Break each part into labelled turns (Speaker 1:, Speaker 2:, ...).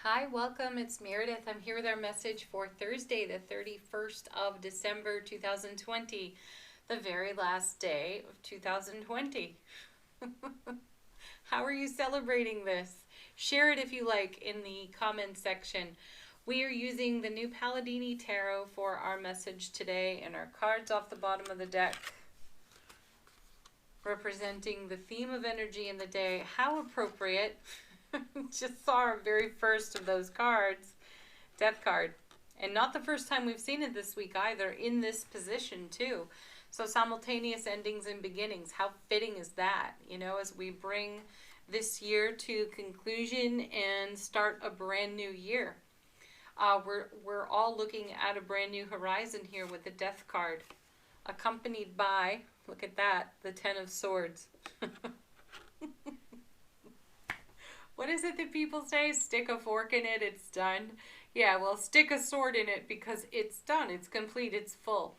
Speaker 1: Hi, welcome. It's Meredith. I'm here with our message for Thursday, the 31st of December, 2020, the very last day of 2020. How are you celebrating this? Share it if you like in the comments section. We are using the new Palladini Tarot for our message today, and our cards off the bottom of the deck representing the theme of energy in the day. How appropriate. Just saw our very first of those cards, Death card. And not the first time we've seen it this week either, in this position too. So simultaneous endings and beginnings. How fitting is that? You know, as we bring this year to conclusion and start a brand new year. We're all looking at a brand new horizon here with the Death card, accompanied by, look at that, the Ten of Swords. What is it that people say? Stick a fork in it, it's done. Yeah, well, stick a sword in it because it's done. It's complete. It's full.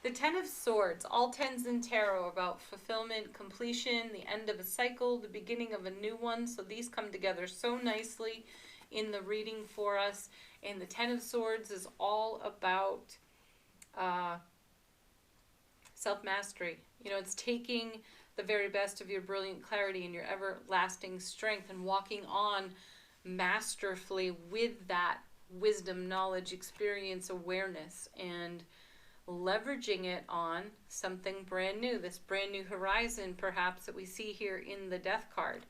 Speaker 1: The Ten of Swords, all tens in tarot, about fulfillment, completion, the end of a cycle, the beginning of a new one. So these come together so nicely in the reading for us. And the Ten of Swords is all about self-mastery. You know, it's taking the very best of your brilliant clarity and your everlasting strength and walking on masterfully with that wisdom, knowledge, experience, awareness, and leveraging it on something brand new, this brand new horizon perhaps that we see here in the Death card.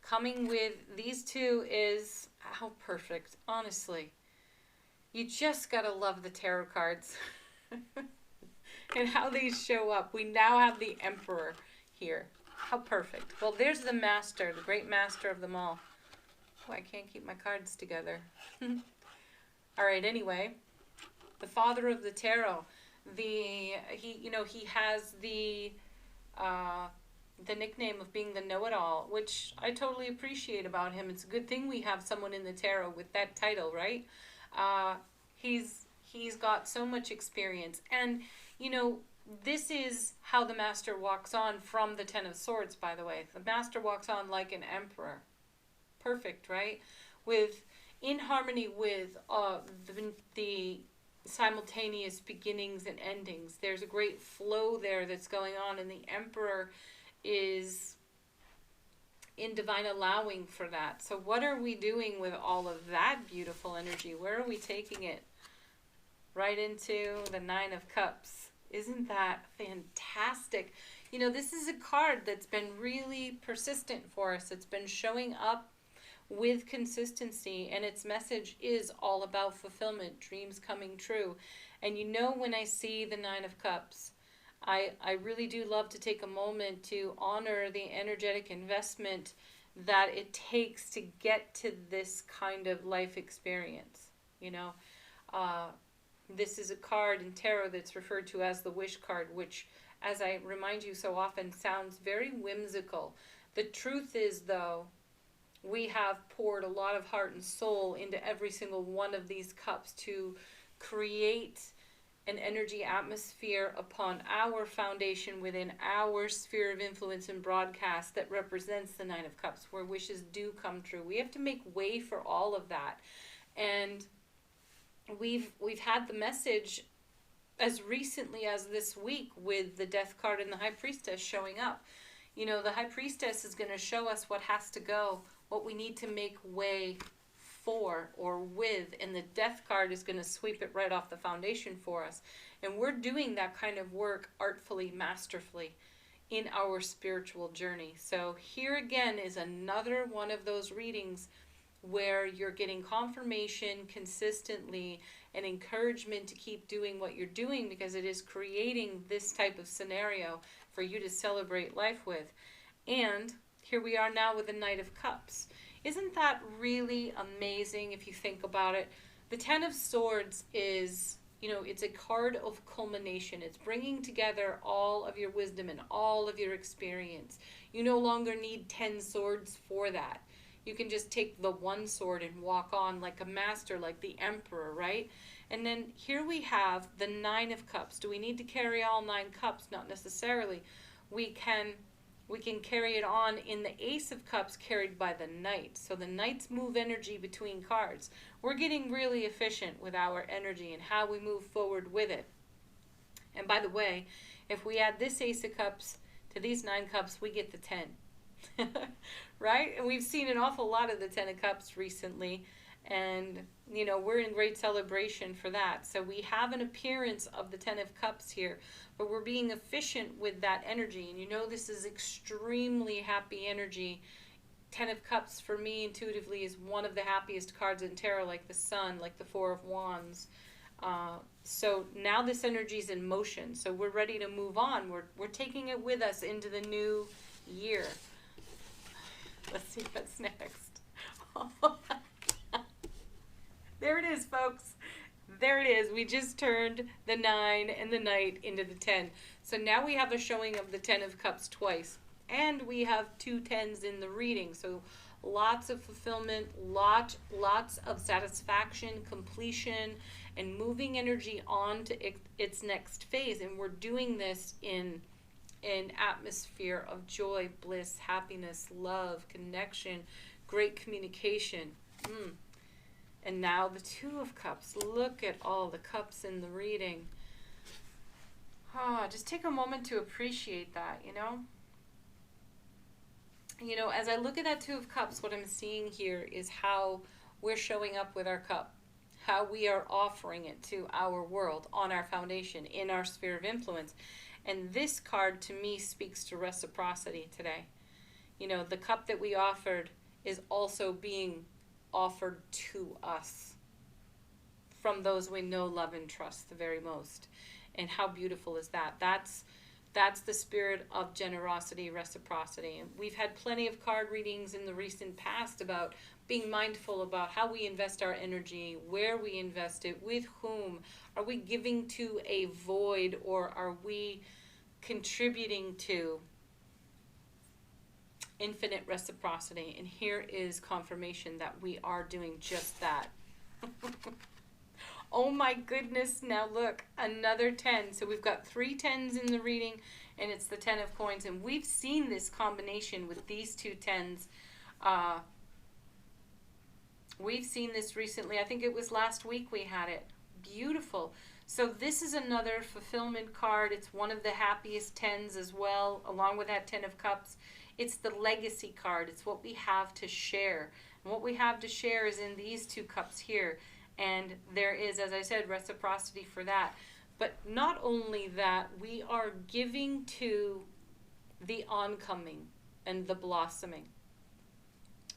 Speaker 1: Coming with these two is how perfect, honestly. You just gotta love the tarot cards and how these show up. We now have the Emperor here. How perfect. Well, there's the master, the great master of them all. Oh, I can't keep my cards together. All right, anyway, the father of the tarot. He has the nickname of being the know-it-all, which I totally appreciate about him. It's a good thing we have someone in the tarot with that title, right? He's got so much experience, and you know, this is how the master walks on from the Ten of Swords, by the way. The master walks on like an emperor. Perfect, right? In harmony with the simultaneous beginnings and endings. There's a great flow there that's going on, and the emperor is in divine allowing for that. So what are we doing with all of that beautiful energy? Where are we taking it? Right into the Nine of Cups. Isn't that fantastic? You know, this is a card that's been really persistent for us. It's been showing up with consistency, and its message is all about fulfillment, dreams coming true. And you know, when I see the Nine of Cups, I really do love to take a moment to honor the energetic investment that it takes to get to this kind of life experience. You know, this is a card in tarot that's referred to as the wish card, which, as I remind you so often, sounds very whimsical. The truth is, though, we have poured a lot of heart and soul into every single one of these cups to create an energy atmosphere upon our foundation within our sphere of influence and broadcast that represents the Nine of Cups, where wishes do come true. We have to make way for all of that. And we've had the message as recently as this week with the Death card and the High Priestess showing up. You know, the High Priestess is going to show us what has to go, what we need to make way for or with, and the Death card is going to sweep it right off the foundation for us. And we're doing that kind of work artfully, masterfully in our spiritual journey. So here again is another one of those readings where you're getting confirmation consistently and encouragement to keep doing what you're doing, because it is creating this type of scenario for you to celebrate life with. And here we are now with the Knight of Cups. Isn't that really amazing if you think about it? The Ten of Swords is, you know, it's a card of culmination. It's bringing together all of your wisdom and all of your experience. You no longer need 10 swords for that. You can just take the one sword and walk on like a master, like the Emperor, right? And then here we have the Nine of Cups. Do we need to carry all 9 cups? Not necessarily. We can we can carry it on in the Ace of Cups carried by the Knight. So the Knights move energy between cards. We're getting really efficient with our energy and how we move forward with it. And by the way, if we add this Ace of Cups to these 9 cups, we get the 10. Right? And we've seen an awful lot of the 10 of Cups recently. And, you know, we're in great celebration for that. So we have an appearance of the 10 of Cups here, but we're being efficient with that energy. And you know, this is extremely happy energy. 10 of Cups for me intuitively is one of the happiest cards in tarot, like the Sun, like the Four of Wands. So now this energy is in motion. So we're ready to move on. We're taking it with us into the new year. Let's see what's next. There it is, folks. There it is. We just turned the 9 and the Knight into the 10. So now we have a showing of the 10 of Cups twice. And we have 2 10s in the reading. So lots of fulfillment, lots of satisfaction, completion, and moving energy on to its next phase. And we're doing this in an atmosphere of joy, bliss, happiness, love, connection, great communication. And now the 2 of Cups. Look at all the cups in the reading. Just take a moment to appreciate that, you know. You know, as I look at that 2 of Cups, what I'm seeing here is how we're showing up with our cup, how we are offering it to our world, on our foundation, in our sphere of influence. And this card, to me, speaks to reciprocity today. You know, the cup that we offered is also being offered to us from those we know, love, and trust the very most. And how beautiful is that? That's the spirit of generosity, reciprocity. And we've had plenty of card readings in the recent past about being mindful about how we invest our energy, where we invest it, with whom. Are we giving to a void, or are we contributing to infinite reciprocity? And here is confirmation that we are doing just that. Oh my goodness, now look, another 10. So we've got 3 10s in the reading, and it's the 10 of coins. And we've seen this combination with these 2 10s. We've seen this recently. I think it was last week we had it. Beautiful. So this is another fulfillment card. It's one of the happiest 10s as well, along with that 10 of Cups. It's the legacy card. It's what we have to share. And what we have to share is in these 2 cups here. And there is, as I said, reciprocity for that. But not only that, we are giving to the oncoming and the blossoming.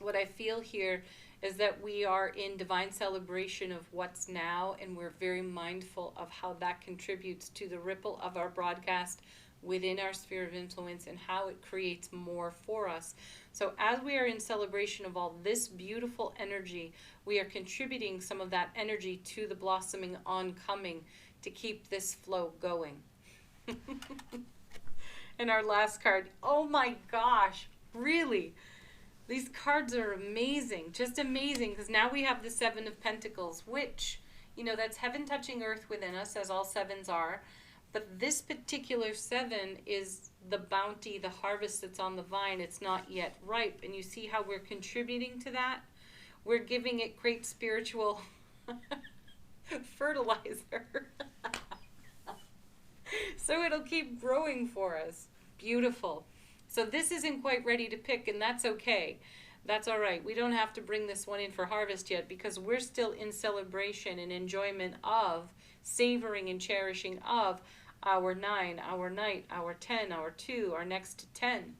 Speaker 1: What I feel here is that we are in divine celebration of what's now, and we're very mindful of how that contributes to the ripple of our broadcast within our sphere of influence and how it creates more for us. So as we are in celebration of all this beautiful energy, we are contributing some of that energy to the blossoming oncoming to keep this flow going. And our last card, oh my gosh, really? These cards are amazing, just amazing, because now we have the 7 of Pentacles, which, you know, that's heaven touching earth within us, as all 7s are. But this particular 7 is the bounty, the harvest that's on the vine. It's not yet ripe. And you see how we're contributing to that? We're giving it great spiritual fertilizer. So it'll keep growing for us. Beautiful. So this isn't quite ready to pick, and that's okay. That's all right. We don't have to bring this one in for harvest yet, because we're still in celebration and enjoyment of, savoring and cherishing of our 9, our Knight, our 10, our 2, our next 10.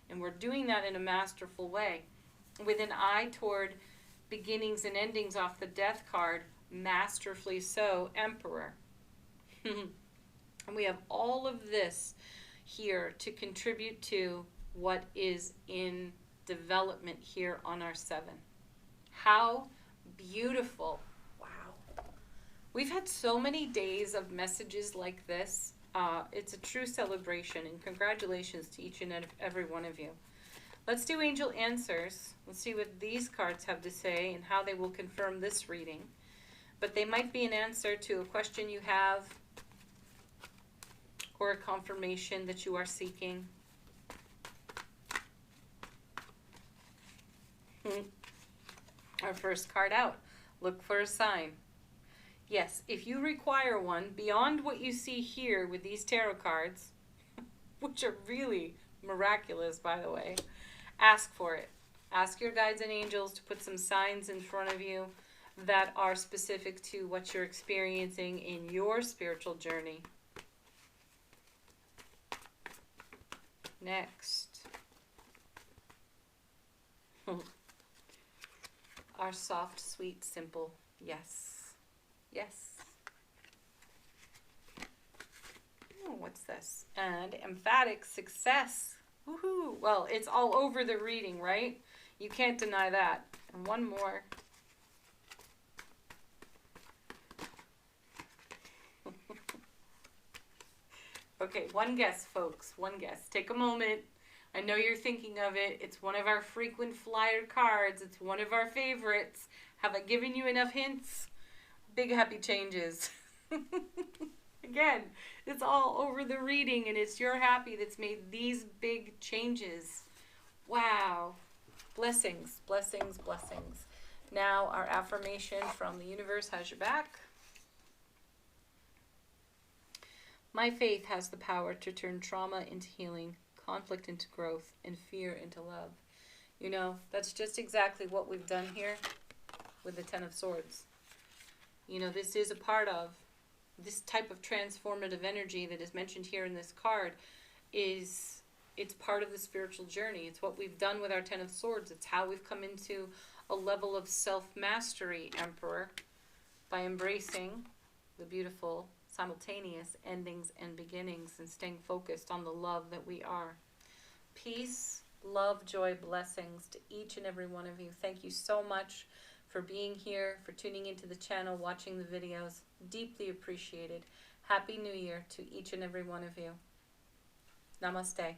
Speaker 1: And we're doing that in a masterful way, with an eye toward beginnings and endings off the Death card, masterfully so, Emperor. And we have all of this here to contribute to what is in development here on our 7. How beautiful. Wow. We've had so many days of messages like this. It's a true celebration, and congratulations to each and every one of you. Let's do angel answers. Let's see what these cards have to say and how they will confirm this reading. But they might be an answer to a question you have, or a confirmation that you are seeking. Our first card out. Look for a sign. Yes, if you require one beyond what you see here with these tarot cards, which are really miraculous, by the way, ask for it. Ask your guides and angels to put some signs in front of you that are specific to what you're experiencing in your spiritual journey. Next. Our soft, sweet, simple yes. Yes. Oh, what's this? And emphatic success. Woohoo! Well, it's all over the reading, right? You can't deny that. And one more. Okay, one guess, folks. One guess. Take a moment. I know you're thinking of it. It's one of our frequent flyer cards. It's one of our favorites. Have I given you enough hints? Big happy changes. Again, it's all over the reading, and it's your happy that's made these big changes. Wow. Blessings, blessings, blessings. Now our affirmation from the universe has your back. My faith has the power to turn trauma into healing, conflict into growth, and fear into love. You know, that's just exactly what we've done here with the Ten of Swords. You know, this is a part of this type of transformative energy that is mentioned here in this card. It's part of the spiritual journey. It's what we've done with our Ten of Swords. It's how we've come into a level of self-mastery, Emperor, by embracing the beautiful simultaneous endings and beginnings and staying focused on the love that we are. Peace, love, joy, blessings to each and every one of you. Thank you so much for being here, for tuning into the channel, watching the videos. Deeply appreciated. Happy New Year to each and every one of you. Namaste.